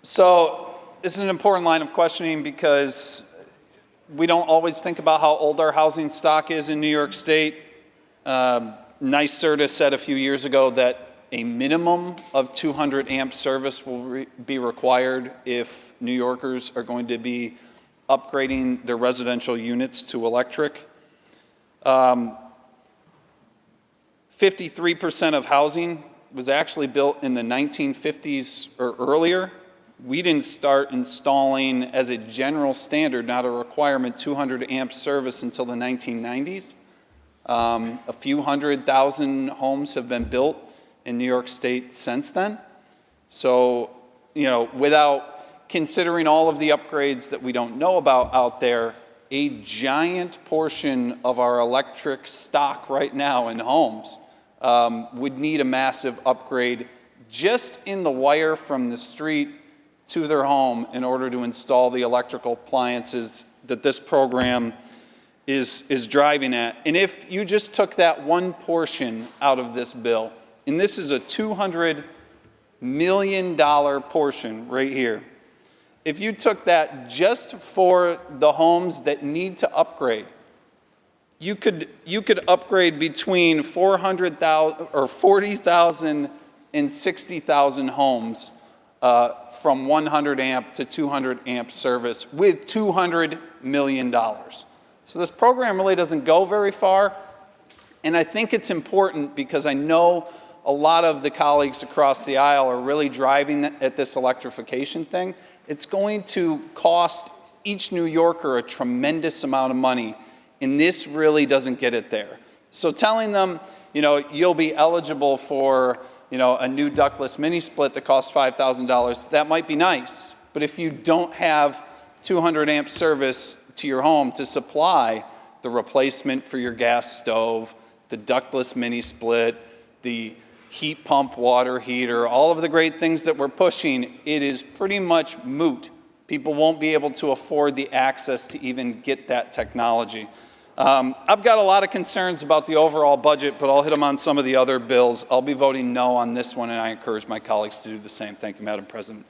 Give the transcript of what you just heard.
So this is an important line of questioning because we don't always think about how old our housing stock is in New York State. NYSERDA said a few years ago that a minimum of 200 amp service will be required if New Yorkers are going to be upgrading their residential units to electric. 53% of housing was actually built in the 1950s or earlier. We didn't start installing, as a general standard, not a requirement, 200 amp service until the 1990s. A few 100,000 homes have been built in New York State since then. So, without considering all of the upgrades that we don't know about out there, a giant portion of our electric stock right now in homes would need a massive upgrade just in the wire from the street to their home in order to install the electrical appliances that this program is driving at. And if you just took that one portion out of this bill, and this is a $200 million portion right here, if you took that just for the homes that need to upgrade, you could upgrade between 400,000 or 40,000 and 60,000 homes from 100 amp to 200 amp service with $200 million. So this program really doesn't go very far, and I think it's important because I know a lot of the colleagues across the aisle are really driving at this electrification thing. It's going to cost each New Yorker a tremendous amount of money, and this really doesn't get it there. So telling them, you'll be eligible for, a new ductless mini split that costs $5,000, that might be nice. But if you don't have 200 amp service to your home to supply the replacement for your gas stove, the ductless mini split, the heat pump water heater, all of the great things that we're pushing, it is pretty much moot. People won't be able to afford the access to even get that technology. I've got a lot of concerns about the overall budget, but I'll hit them on some of the other bills. I'll be voting no on this one, and I encourage my colleagues to do the same. Thank you, Madam President.